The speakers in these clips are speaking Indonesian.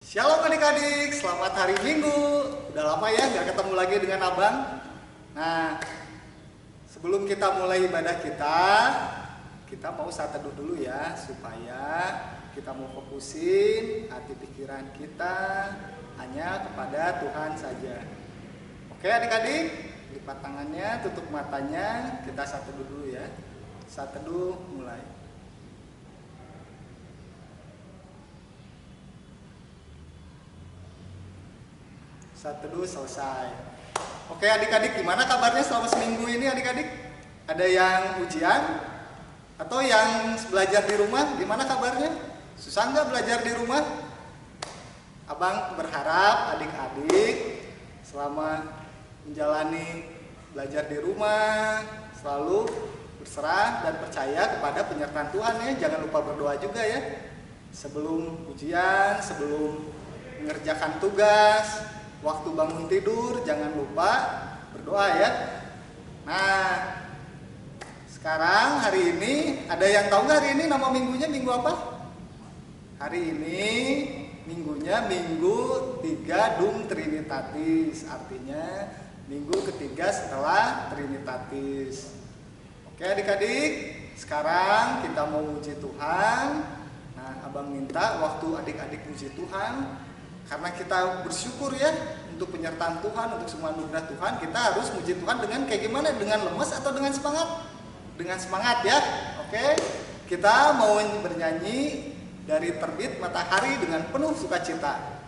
Shalom adik-adik, selamat hari Minggu. Udah lama ya nggak ketemu lagi dengan Abang. Nah, sebelum kita mulai ibadah kita mau saat teduh dulu ya, supaya kita mau fokusin hati pikiran kita hanya kepada Tuhan saja. Oke adik-adik, lipat tangannya, tutup matanya, kita saat teduh dulu ya. Saat teduh mulai. Saat teduh selesai. Oke adik-adik, gimana kabarnya selama seminggu ini adik-adik? Ada yang ujian? Atau yang belajar di rumah? Gimana kabarnya? Susah nggak belajar di rumah? Abang berharap adik-adik selama menjalani belajar di rumah selalu berserah dan percaya kepada penyertaan Tuhan ya. Jangan lupa berdoa juga ya. Sebelum ujian, sebelum mengerjakan tugas, waktu bangun tidur jangan lupa berdoa ya. Nah, sekarang hari ini ada yang tahu nggak hari ini nama minggunya minggu apa? Hari ini minggunya minggu 3 Dum Trinitatis, artinya minggu ketiga setelah Trinitatis. Oke adik-adik, sekarang kita mau muji Tuhan. Nah, Abang minta waktu adik-adik muji Tuhan, karena kita bersyukur ya untuk penyertaan Tuhan, untuk semua anugerah Tuhan, kita harus muji Tuhan dengan kayak gimana? Dengan lemes atau dengan semangat? Dengan semangat ya. Oke, kita mau bernyanyi dari Terbit Matahari dengan penuh sukacita.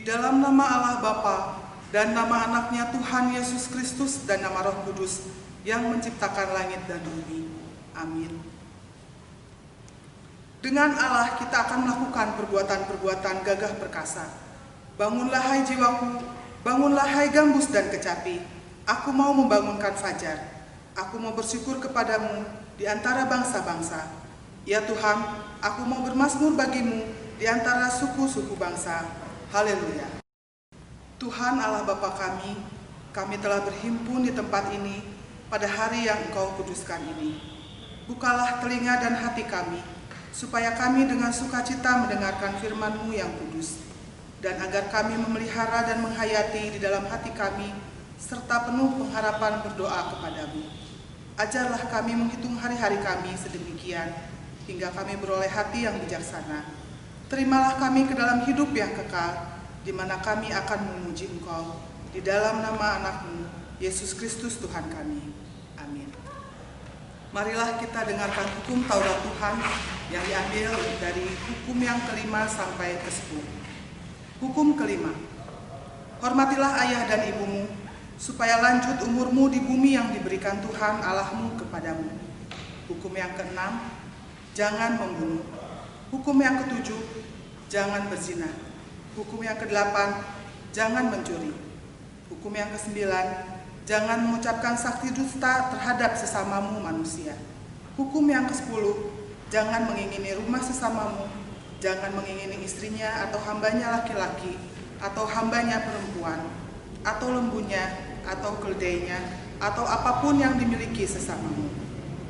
Dalam nama Allah Bapa dan nama anaknya Tuhan Yesus Kristus dan nama Roh Kudus yang menciptakan langit dan bumi. Amin. Dengan Allah kita akan melakukan perbuatan-perbuatan gagah perkasa. Bangunlah hai jiwaku, bangunlah hai gambus dan kecapi. Aku mau membangunkan fajar. Aku mau bersyukur kepadamu di antara bangsa-bangsa. Ya Tuhan, aku mau bermazmur bagimu di antara suku-suku bangsa. Haleluya. Tuhan Allah Bapa kami telah berhimpun di tempat ini pada hari yang Engkau kuduskan ini. Bukalah telinga dan hati kami, supaya kami dengan sukacita mendengarkan firman-Mu yang kudus, dan agar kami memelihara dan menghayati di dalam hati kami, serta penuh pengharapan berdoa kepadamu. Ajarlah kami menghitung hari-hari kami sedemikian, hingga kami beroleh hati yang bijaksana. Terimalah kami ke dalam hidup yang kekal, di mana kami akan memuji Engkau, di dalam nama anak-Mu, Yesus Kristus Tuhan kami. Amin. Marilah kita dengarkan hukum Taurat Tuhan yang diambil dari hukum yang kelima sampai ke-10. Hukum kelima, hormatilah ayah dan ibumu, supaya lanjut umurmu di bumi yang diberikan Tuhan Allahmu kepadamu. Hukum yang keenam, jangan membunuh. Hukum yang ketujuh, jangan berzina. Hukum yang kedelapan, jangan mencuri. Hukum yang kesembilan, jangan mengucapkan saksi dusta terhadap sesamamu manusia. Hukum yang ke-10, jangan mengingini rumah sesamamu, jangan mengingini istrinya atau hambanya laki-laki, atau hambanya perempuan, atau lembunya, atau keledainya, atau apapun yang dimiliki sesamamu.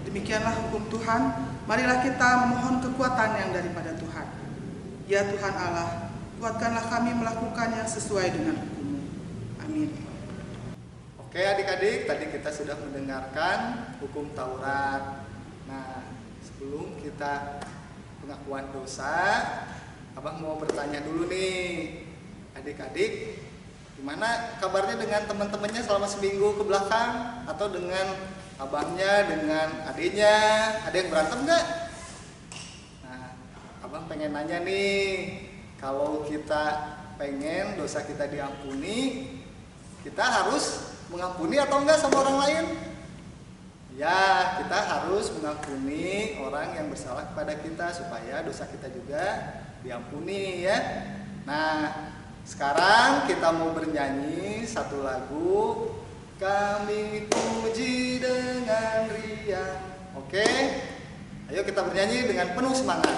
Demikianlah hukum Tuhan, marilah kita memohon kekuatan yang daripada Tuhan. Ya Tuhan Allah, kuatkanlah kami melakukannya sesuai dengan hukum-Mu. Amin. Oke adik-adik, tadi kita sudah mendengarkan hukum Taurat. Nah, sebelum kita pengakuan dosa, Abang mau bertanya dulu nih, adik-adik, gimana kabarnya dengan teman-temannya selama seminggu ke belakang? Atau dengan abangnya, dengan adiknya, ada yang berantem nggak? Nah, Abang pengen nanya nih, kalau kita pengen dosa kita diampuni, kita harus mengampuni atau enggak sama orang lain? Ya, kita harus mengampuni orang yang bersalah kepada kita supaya dosa kita juga diampuni ya. Nah, sekarang kita mau bernyanyi satu lagu, Kami Puji Dengan Riang. Oke? Ayo kita bernyanyi dengan penuh semangat.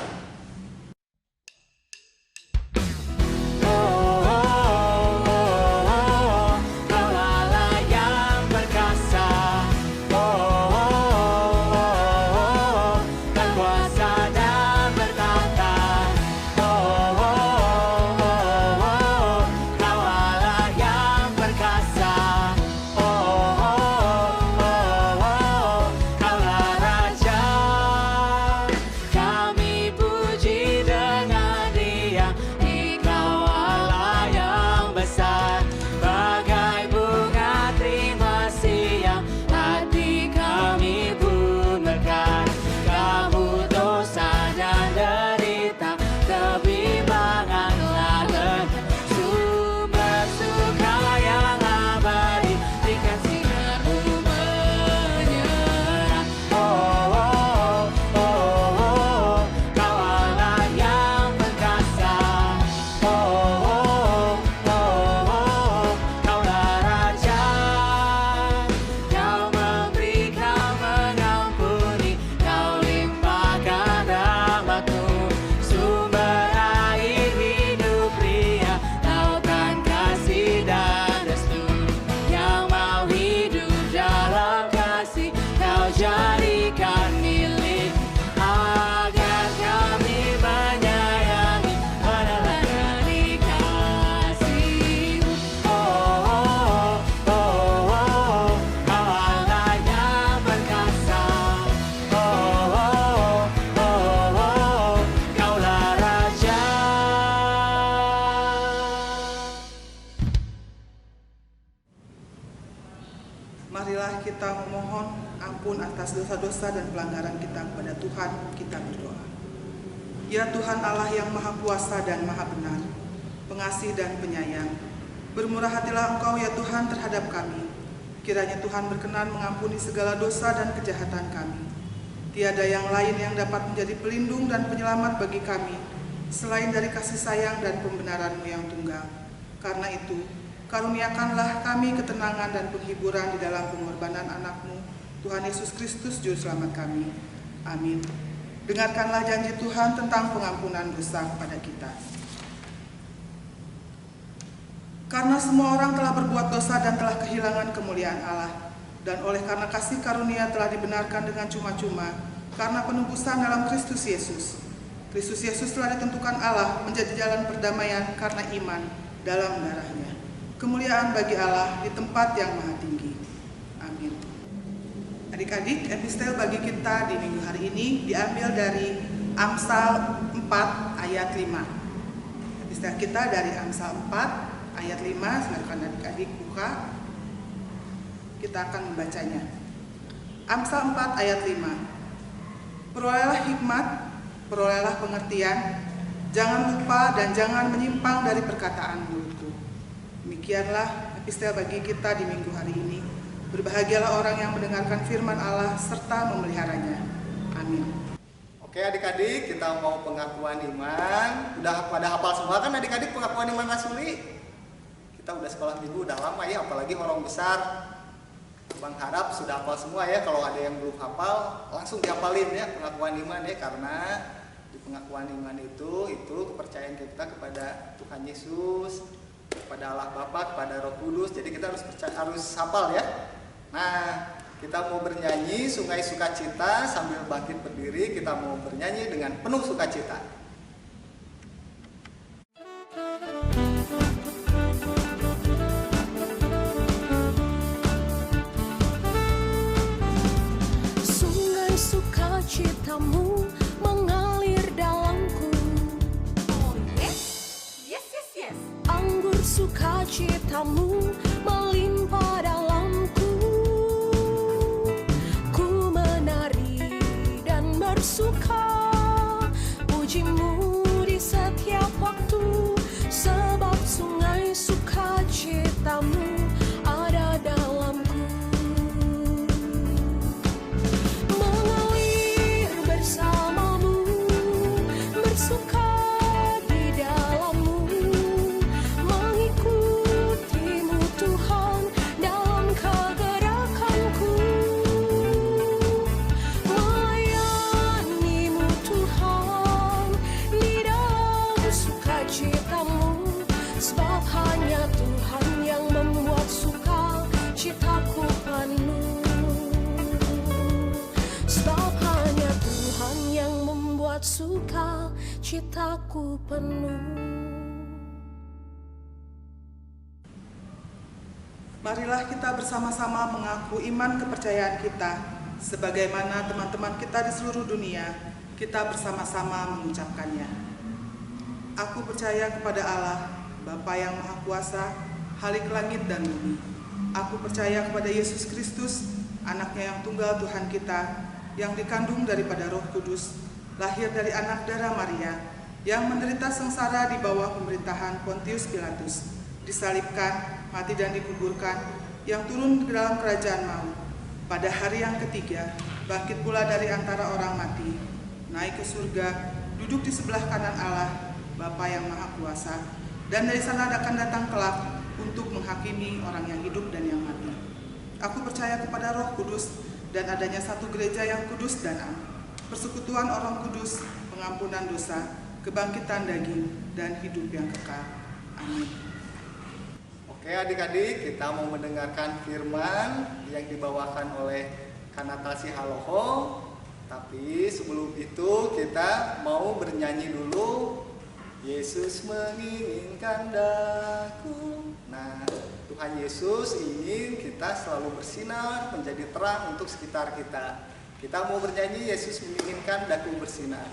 Marilah kita memohon ampun atas dosa-dosa dan pelanggaran kita kepada Tuhan, kita berdoa. Ya Tuhan Allah yang Maha Kuasa dan Maha Benar, pengasih dan penyayang, bermurah hatilah Engkau ya Tuhan terhadap kami. Kiranya Tuhan berkenan mengampuni segala dosa dan kejahatan kami. Tiada yang lain yang dapat menjadi pelindung dan penyelamat bagi kami, selain dari kasih sayang dan pembenaran-Mu yang tunggal. Karena itu, karuniakanlah kami ketenangan dan penghiburan di dalam pengorbanan anak-Mu, Tuhan Yesus Kristus Juru Selamat kami. Amin. Dengarkanlah janji Tuhan tentang pengampunan dosa kepada kita. Karena semua orang telah berbuat dosa dan telah kehilangan kemuliaan Allah, dan oleh karena kasih karunia telah dibenarkan dengan cuma-cuma karena penebusan dalam Kristus Yesus. Kristus Yesus telah ditentukan Allah menjadi jalan perdamaian karena iman dalam darahnya. Kemuliaan bagi Allah di tempat yang maha tinggi. Amin. Adik-adik, epistel bagi kita di minggu hari ini diambil dari Amsal 4 ayat 5. Epistel kita dari Amsal 4 ayat 5, silakan adik-adik buka. Kita akan membacanya. Amsal 4 ayat 5. Perolehlah hikmat, perolehlah pengertian, jangan lupa dan jangan menyimpang dari perkataan mulutku. Demikianlah epistel bagi kita di minggu hari ini. Berbahagialah orang yang mendengarkan firman Allah serta memeliharanya. Amin. Oke adik-adik, kita mau pengakuan iman. Udah pada hafal semua kan adik-adik pengakuan iman rasuli? Kita udah sekolah minggu udah lama ya, apalagi orang besar. Bang harap sudah hafal semua ya. Kalau ada yang belum hafal, langsung dihafalin ya pengakuan iman ya. Karena di pengakuan iman itu kepercayaan kita kepada Tuhan Yesus, kepada Allah Bapa, kepada Roh Kudus. Jadi kita harus hafal ya. Nah, kita mau bernyanyi Sungai Sukacita sambil bangkit berdiri. Kita mau bernyanyi dengan penuh sukacita. Sukacitamu mengalir dalamku. Oh yes, yes, yes, yes. Anggur sukacitamu melimpah dalamku. Ku menari dan bersuka, pujimu di setiap waktu, sebab sungai sukacitamu ada dalamku. Bersamamu, bersuka di dalammu, mengikutimu Tuhan dalam kegerakanku, melayanimu Tuhan di dalam sukacitamu, sebab hanya Tuhan yang membuat sukacitaku penuh. Sebab hanya Tuhan yang membuat sukacitaku penuh. Marilah kita bersama-sama mengaku iman kepercayaan kita. Sebagaimana teman-teman kita di seluruh dunia, kita bersama-sama mengucapkannya. Aku percaya kepada Allah, Bapa yang Maha Kuasa, Khalik langit dan bumi. Aku percaya kepada Yesus Kristus, Anaknya yang tunggal Tuhan kita, yang dikandung daripada Roh Kudus, lahir dari anak darah Maria, yang menderita sengsara di bawah pemerintahan Pontius Pilatus, disalibkan, mati dan dikuburkan, yang turun ke dalam kerajaan maut. Pada hari yang ketiga, bangkit pula dari antara orang mati, naik ke surga, duduk di sebelah kanan Allah, Bapa yang Maha Kuasa, dan dari sana akan datang kelak untuk menghakimi orang yang hidup dan yang mati. Aku percaya kepada Roh Kudus, dan adanya satu gereja yang kudus dan am, persekutuan orang kudus, pengampunan dosa, kebangkitan daging, dan hidup yang kekal. Amin. Oke adik-adik, kita mau mendengarkan firman yang dibawakan oleh Kanatasi Haloho. Tapi sebelum itu kita mau bernyanyi dulu. Yesus menginginkan daku. Nah, Tuhan Yesus ingin kita selalu bersinar, menjadi terang untuk sekitar kita. Kita mau bernyanyi Yesus menginginkan daku bersinar.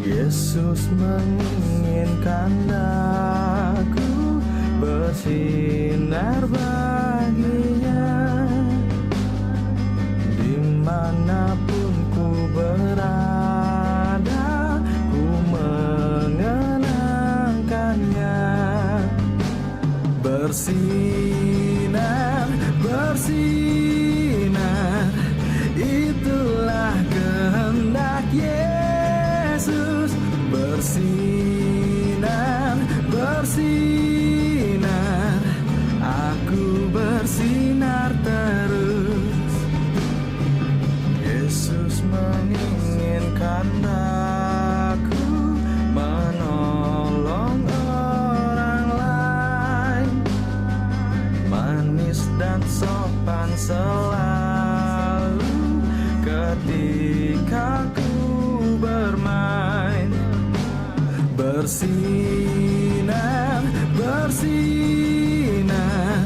Yesus menginginkan aku bersinar baginya, dimanapun ku berada, ku mengenangkannya. Bersinar, bersinar, itulah kehendak Yesus. Bersinar, bersinar, bersinar terus. Yesus menginginkan aku menolong orang lain, manis dan sopan selalu ketika ku bermain. Bersinar, bersinar,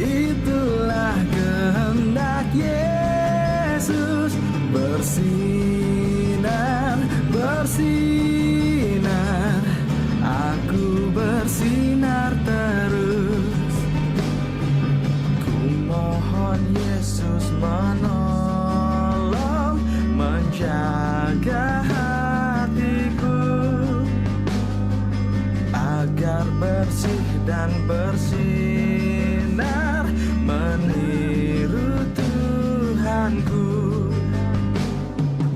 itulah kehendak Yesus. Bersinar, bersinar, aku bersinar terus. Ku mohon Yesus menolong, menjaga hatiku agar bersih dan bersinar meniru Tuhanku.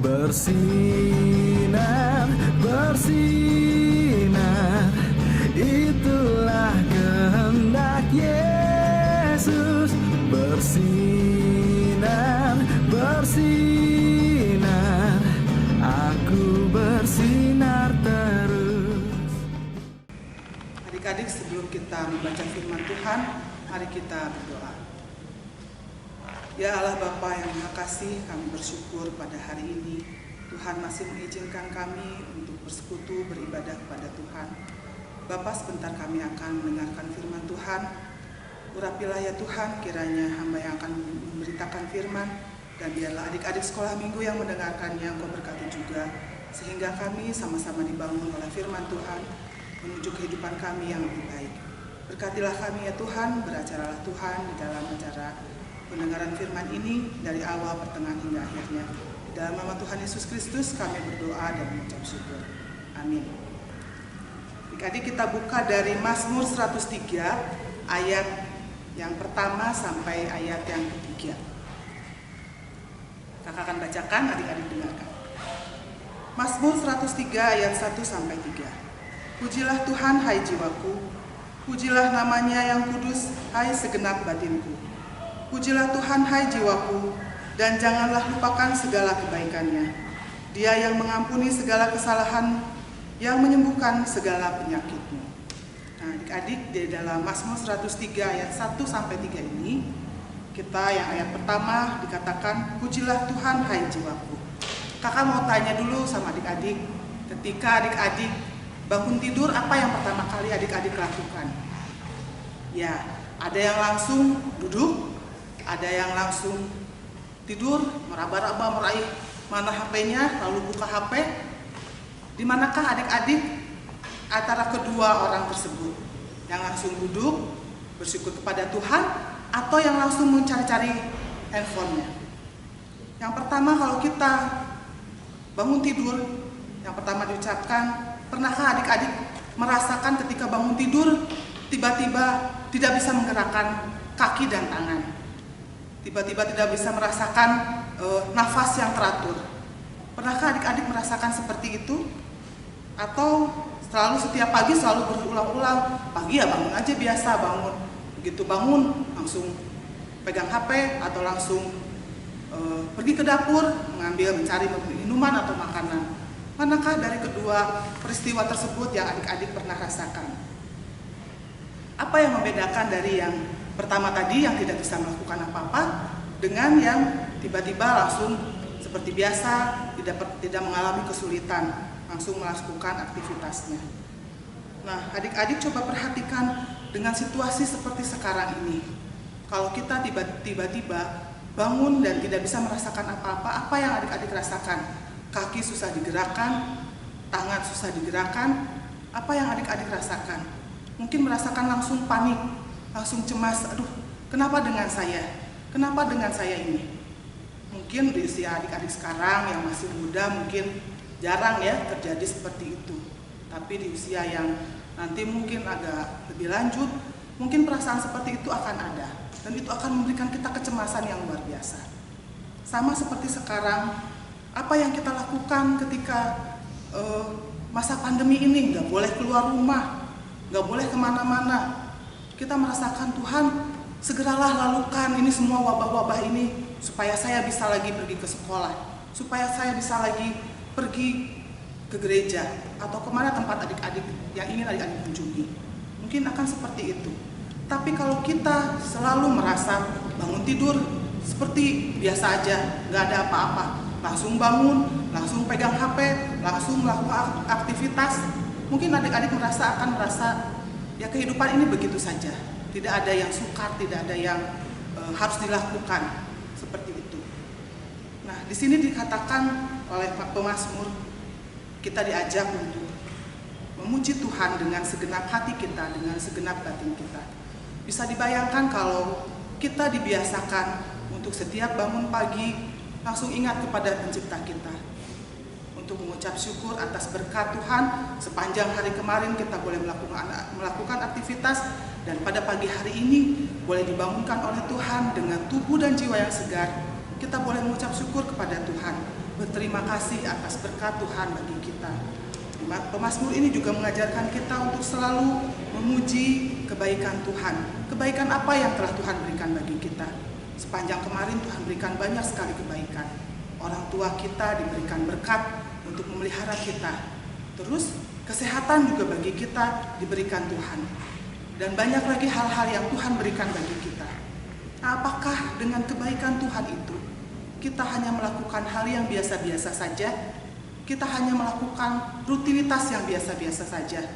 Bersinar, bersinar, itulah kehendak Yesus. Bersinar, bersinar, aku bersinar terus. Adik-adik, sebelum kita membaca firman Tuhan, mari kita berdoa. Ya Allah Bapa yang Maha Kasih, kami bersyukur pada hari ini Tuhan masih mengizinkan kami untuk bersekutu beribadah kepada Tuhan. Bapa, sebentar kami akan mendengarkan firman Tuhan. Urapilah ya Tuhan, kiranya hamba yang akan memberitakan firman, dan biarlah adik-adik sekolah minggu yang mendengarkannya Engkau berkati juga, sehingga kami sama-sama dibangun oleh firman Tuhan menuju kehidupan kami yang lebih baik. Berkatilah kami ya Tuhan, beracaralah Tuhan di dalam acara pendengaran firman ini dari awal, pertengahan hingga akhirnya. Dalam nama Tuhan Yesus Kristus kami berdoa dan mengucap syukur. Amin. Adik-adik, kita buka dari Mazmur 103 ayat yang pertama sampai ayat yang ketiga. Kakak akan bacakan, adik-adik dengarkan. Mazmur 103 ayat 1 sampai 3. Pujilah Tuhan hai jiwaku, pujilah namanya yang kudus hai segenap batinku. Pujilah Tuhan hai jiwaku, dan janganlah lupakan segala kebaikannya. Dia yang mengampuni segala kesalahan, yang menyembuhkan segala penyakitmu. Nah, adik-adik, di dalam Mazmur 103 ayat 1 sampai 3 ini, kita yang ayat pertama dikatakan, pujilah Tuhan hai jiwaku. Kakak mau tanya dulu sama adik-adik, ketika adik-adik bangun tidur, apa yang pertama kali adik-adik lakukan? Ya, ada yang langsung duduk, ada yang langsung tidur, meraba-raba meraih mana HP-nya, lalu buka HP. Di manakah adik-adik antara kedua orang tersebut? Yang langsung duduk, bersyukur kepada Tuhan, atau yang langsung mencari-cari handphonenya? Yang pertama, kalau kita bangun tidur, yang pertama diucapkan, pernahkah adik-adik merasakan ketika bangun tidur, tiba-tiba tidak bisa menggerakkan kaki dan tangan? Tiba-tiba tidak bisa merasakan nafas yang teratur. Pernahkah adik-adik merasakan seperti itu? Atau selalu setiap pagi selalu berulang-ulang, pagi ya bangun aja biasa bangun. Begitu bangun langsung pegang HP atau langsung pergi ke dapur mengambil mencari minuman atau makanan. Manakah dari kedua peristiwa tersebut yang adik-adik pernah rasakan? Apa yang membedakan dari yang pertama tadi yang tidak bisa melakukan apa-apa dengan yang tiba-tiba langsung seperti biasa, tidak mengalami kesulitan, langsung melakukan aktivitasnya? Nah, adik-adik coba perhatikan dengan situasi seperti sekarang ini. Kalau kita tiba-tiba bangun dan tidak bisa merasakan apa-apa, apa yang adik-adik rasakan? Kaki susah digerakkan, tangan susah digerakkan, apa yang adik-adik rasakan? Mungkin merasakan langsung panik, langsung cemas, aduh kenapa dengan saya? Kenapa dengan saya ini? Mungkin di usia adik-adik sekarang yang masih muda mungkin jarang ya terjadi seperti itu. Tapi di usia yang nanti mungkin agak lebih lanjut, mungkin perasaan seperti itu akan ada. Dan itu akan memberikan kita kecemasan yang luar biasa. Sama seperti sekarang, apa yang kita lakukan ketika masa pandemi ini? Nggak boleh keluar rumah, nggak boleh kemana-mana. Kita merasakan Tuhan, segeralah lalukan ini semua wabah-wabah ini supaya saya bisa lagi pergi ke sekolah, supaya saya bisa lagi pergi ke gereja atau kemana tempat adik-adik yang ingin adik-adik kunjungi. Mungkin akan seperti itu. Tapi kalau kita selalu merasa bangun tidur seperti biasa aja, nggak ada apa-apa, langsung bangun, langsung pegang HP, langsung melakukan aktivitas, mungkin adik-adik akan merasa ya kehidupan ini begitu saja, tidak ada yang sukar, tidak ada yang harus dilakukan seperti itu. Nah, di sini dikatakan oleh pemazmur, kita diajak untuk memuji Tuhan dengan segenap hati kita, dengan segenap batin kita. Bisa dibayangkan kalau kita dibiasakan untuk setiap bangun pagi langsung ingat kepada pencipta kita, untuk mengucap syukur atas berkat Tuhan. Sepanjang hari kemarin kita boleh melakukan aktivitas, dan pada pagi hari ini boleh dibangunkan oleh Tuhan dengan tubuh dan jiwa yang segar. Kita boleh mengucap syukur kepada Tuhan, berterima kasih atas berkat Tuhan bagi kita. Pemazmur ini juga mengajarkan kita untuk selalu memuji kebaikan Tuhan. Kebaikan apa yang telah Tuhan berikan bagi kita? Sepanjang kemarin Tuhan berikan banyak sekali kebaikan. Orang tua kita diberikan berkat untuk memelihara kita. Terus kesehatan juga bagi kita diberikan Tuhan. Dan banyak lagi hal-hal yang Tuhan berikan bagi kita. Nah, apakah dengan kebaikan Tuhan itu kita hanya melakukan hal yang biasa-biasa saja? Kita hanya melakukan rutinitas yang biasa-biasa saja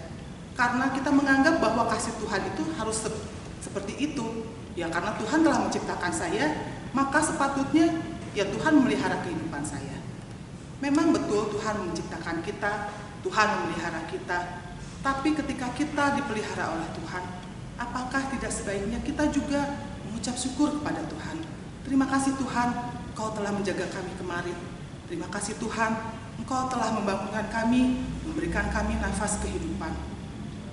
karena kita menganggap bahwa kasih Tuhan itu harus seperti itu. Ya karena Tuhan telah menciptakan saya, maka sepatutnya ya Tuhan memelihara kehidupan saya. Memang betul Tuhan menciptakan kita, Tuhan memelihara kita. Tapi ketika kita dipelihara oleh Tuhan, apakah tidak sebaiknya kita juga mengucap syukur kepada Tuhan? Terima kasih Tuhan, Engkau telah menjaga kami kemarin. Terima kasih Tuhan, Engkau telah membangunkan kami, memberikan kami nafas kehidupan.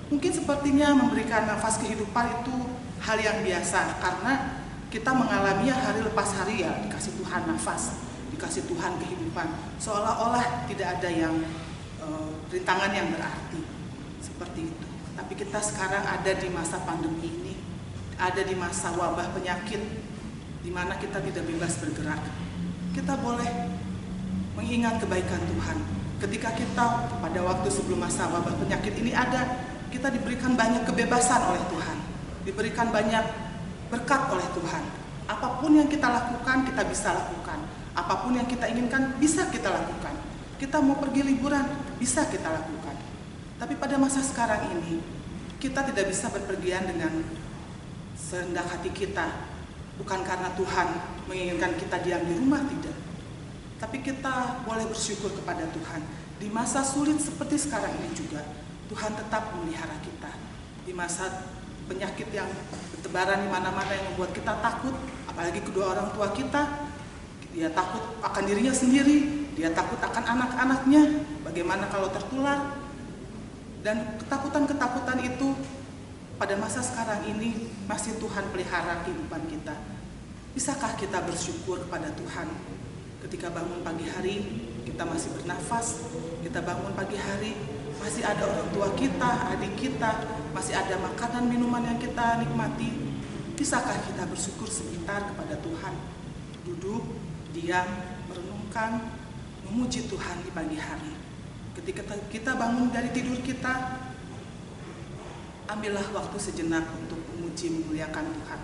Mungkin sepertinya memberikan nafas kehidupan itu hal yang biasa, karena kita mengalaminya hari lepas hari ya, dikasih Tuhan nafas, dikasih Tuhan kehidupan. Seolah-olah tidak ada yang rintangan yang berarti, seperti itu. Tapi kita sekarang ada di masa pandemi ini, ada di masa wabah penyakit, di mana kita tidak bebas bergerak. Kita boleh mengingat kebaikan Tuhan. Ketika kita pada waktu sebelum masa wabah penyakit ini ada, kita diberikan banyak kebebasan oleh Tuhan, diberikan banyak berkat oleh Tuhan. Apapun yang kita lakukan, kita bisa lakukan. Apapun yang kita inginkan, bisa kita lakukan. Kita mau pergi liburan, bisa kita lakukan. Tapi pada masa sekarang ini, kita tidak bisa berpergian dengan serendah hati kita. Bukan karena Tuhan menginginkan kita diam di rumah, tidak. Tapi kita boleh bersyukur kepada Tuhan. Di masa sulit seperti sekarang ini juga, Tuhan tetap memelihara kita. Di masa penyakit yang bertebaran di mana-mana yang membuat kita takut, apalagi kedua orang tua kita, dia takut akan dirinya sendiri, dia takut akan anak-anaknya, bagaimana kalau tertular. Dan ketakutan-ketakutan itu pada masa sekarang ini masih Tuhan pelihara kehidupan kita. Bisakah kita bersyukur kepada Tuhan? Ketika bangun pagi hari, kita masih bernafas. Kita bangun pagi hari, masih ada orang tua kita, adik kita, masih ada makanan, minuman yang kita nikmati. Bisakah kita bersyukur sebentar kepada Tuhan? Duduk, diam, merenungkan, memuji Tuhan di pagi hari. Ketika kita bangun dari tidur kita, ambillah waktu sejenak untuk memuji, memuliakan Tuhan.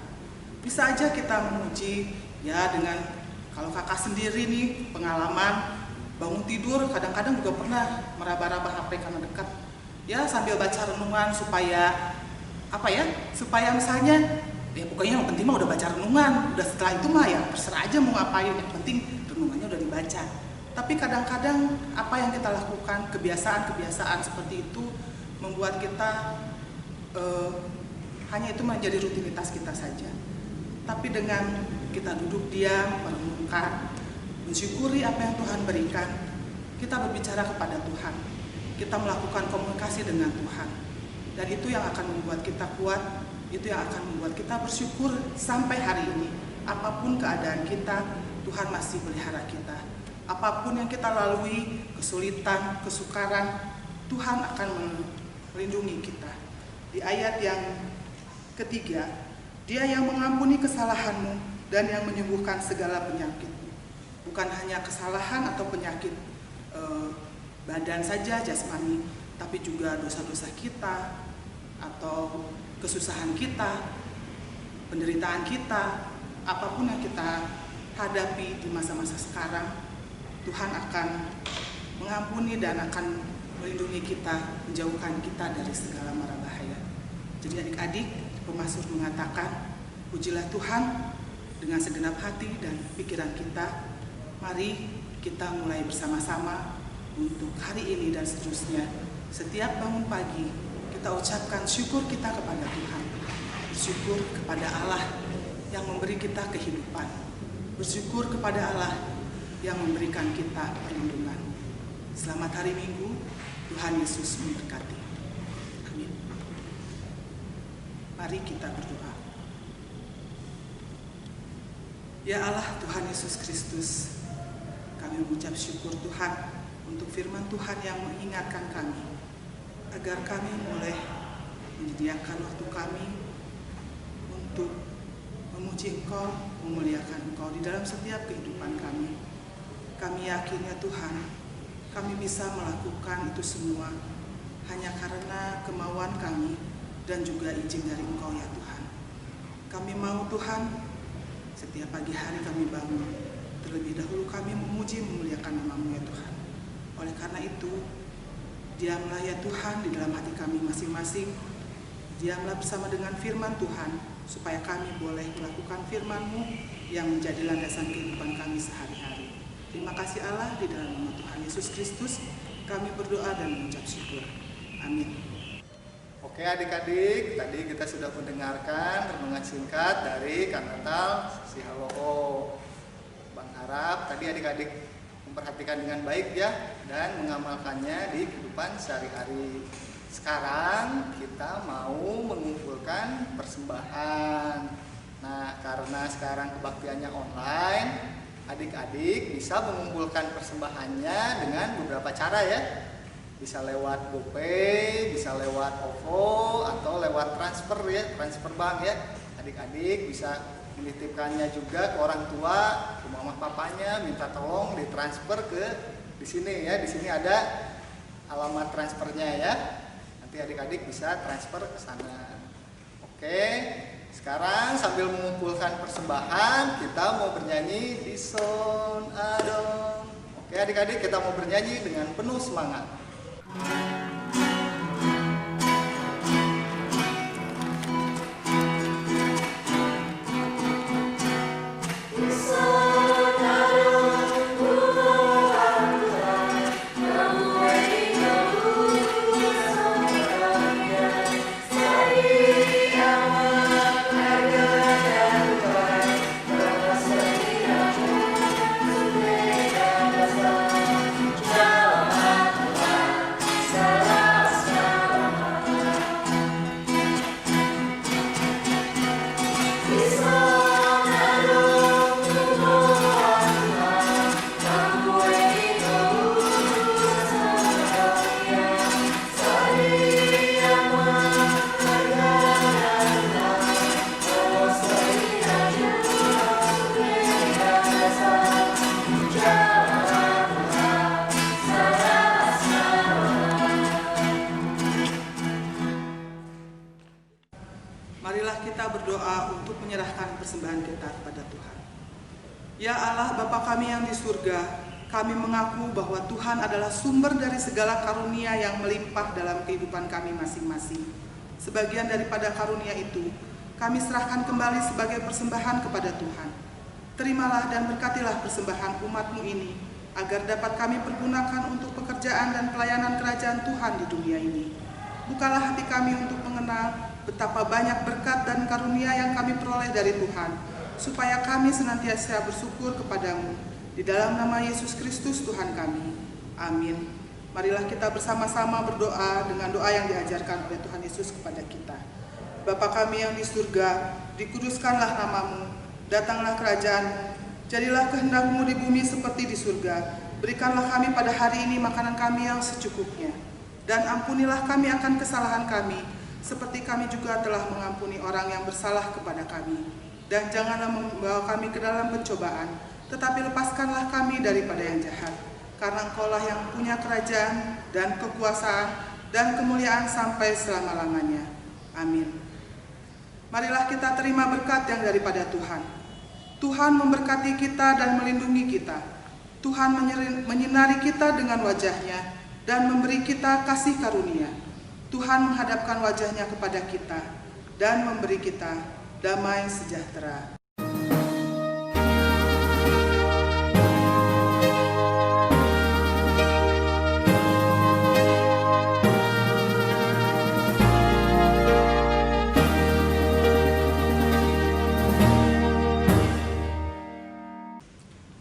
Bisa aja kita memuji ya dengan, kalau kakak sendiri nih pengalaman bangun tidur kadang-kadang juga pernah meraba-raba HP karena dekat. Ya sambil baca renungan supaya apa ya? Supaya misalnya ya pokoknya yang penting mah udah baca renungan. Udah setelah itu mah ya terserah aja mau ngapain, yang penting renungannya udah dibaca. Tapi kadang-kadang apa yang kita lakukan, kebiasaan-kebiasaan seperti itu membuat kita hanya itu menjadi rutinitas kita saja. Tapi dengan kita duduk diam, merenungkan, mensyukuri apa yang Tuhan berikan, kita berbicara kepada Tuhan, kita melakukan komunikasi dengan Tuhan. Dan itu yang akan membuat kita kuat, itu yang akan membuat kita bersyukur sampai hari ini. Apapun keadaan kita, Tuhan masih melihara kita. Apapun yang kita lalui, kesulitan, kesukaran, Tuhan akan melindungi kita. Di ayat yang ketiga, Dia yang mengampuni kesalahanmu dan yang menyembuhkan segala penyakitmu. Bukan hanya kesalahan atau penyakit badan saja, jasmani, tapi juga dosa-dosa kita atau kesusahan kita, penderitaan kita, apapun yang kita hadapi di masa-masa sekarang, Tuhan akan mengampuni dan akan melindungi kita, menjauhkan kita dari segala mara bahaya. Jadi adik-adik, pemazmur mengatakan, pujilah Tuhan dengan segenap hati dan pikiran kita. Mari kita mulai bersama-sama untuk hari ini dan seterusnya. Setiap bangun pagi, kita ucapkan syukur kita kepada Tuhan. Bersyukur kepada Allah yang memberi kita kehidupan. Bersyukur kepada Allah yang memberikan kita perlindungan. Selamat hari Minggu, Tuhan Yesus memberkati. Amin. Mari kita berdoa. Ya Allah Tuhan Yesus Kristus, kami mengucap syukur Tuhan untuk firman Tuhan yang mengingatkan kami agar kami boleh menyediakan waktu kami untuk memuji Engkau, memuliakan Engkau di dalam setiap kehidupan kami. Kami yakin ya Tuhan, kami bisa melakukan itu semua hanya karena kemauan kami dan juga izin dari Engkau ya Tuhan. Kami mau Tuhan, setiap pagi hari kami bangun, terlebih dahulu kami memuji memuliakan nama-Mu ya Tuhan. Oleh karena itu, diamlah ya Tuhan di dalam hati kami masing-masing. Diamlah bersama dengan firman Tuhan, supaya kami boleh melakukan firman-Mu yang menjadi landasan kehidupan kami sehari-hari. Terima kasih Allah, di dalam nama Tuhan Yesus Kristus, kami berdoa dan mengucap syukur. Amin. Oke adik-adik, tadi kita sudah mendengarkan renungan singkat dari Kanatal Sihaloo. Bang harap tadi adik-adik memperhatikan dengan baik ya, dan mengamalkannya di kehidupan sehari-hari. Sekarang kita mau mengumpulkan persembahan. Nah, karena sekarang kebaktiannya online, adik-adik bisa mengumpulkan persembahannya dengan beberapa cara ya. Bisa lewat GoPay, bisa lewat OVO, atau lewat transfer ya, transfer bank ya. Adik-adik bisa menitipkannya juga ke orang tua, ke mama papanya, minta tolong ditransfer ke di sini ya. Di sini ada alamat transfernya ya. Nanti adik-adik bisa transfer ke sana. Oke. Sekarang sambil mengumpulkan persembahan, kita mau bernyanyi di Son Adon. Oke adik-adik, kita mau bernyanyi dengan penuh semangat. Marilah kita berdoa untuk menyerahkan persembahan kita kepada Tuhan. Ya Allah, Bapa kami yang di surga, kami mengaku bahwa Tuhan adalah sumber dari segala karunia yang melimpah dalam kehidupan kami masing-masing. Sebagian daripada karunia itu, kami serahkan kembali sebagai persembahan kepada Tuhan. Terimalah dan berkatilah persembahan umat-Mu ini, agar dapat kami pergunakan untuk pekerjaan dan pelayanan kerajaan Tuhan di dunia ini. Bukalah hati kami untuk mengenal betapa banyak berkat dan karunia yang kami peroleh dari Tuhan, supaya kami senantiasa bersyukur kepadamu. Di dalam nama Yesus Kristus Tuhan kami. Amin. Marilah kita bersama-sama berdoa dengan doa yang diajarkan oleh Tuhan Yesus kepada kita. Bapa kami yang di surga, dikuduskanlah nama-Mu, datanglah kerajaan-Mu, jadilah kehendak-Mu di bumi seperti di surga. Berikanlah kami pada hari ini makanan kami yang secukupnya, dan ampunilah kami akan kesalahan kami, seperti kami juga telah mengampuni orang yang bersalah kepada kami. Dan janganlah membawa kami ke dalam pencobaan, tetapi lepaskanlah kami daripada yang jahat. Karena Engkaulah yang punya kerajaan dan kekuasaan dan kemuliaan sampai selama-lamanya. Amin. Marilah kita terima berkat yang daripada Tuhan. Tuhan memberkati kita dan melindungi kita. Tuhan menyinari kita dengan wajah-Nya dan memberi kita kasih karunia. Tuhan menghadapkan wajah-Nya kepada kita dan memberi kita damai sejahtera.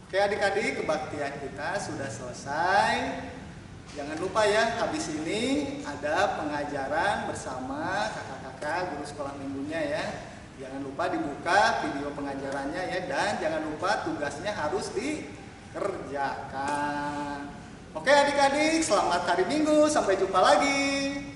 Oke adik-adik, kebaktian kita sudah selesai. Jangan lupa ya, habis ini ada pengajaran bersama kakak-kakak guru sekolah minggunya ya. Jangan lupa dibuka video pengajarannya ya, dan jangan lupa tugasnya harus dikerjakan. Oke adik-adik, selamat hari Minggu, sampai jumpa lagi.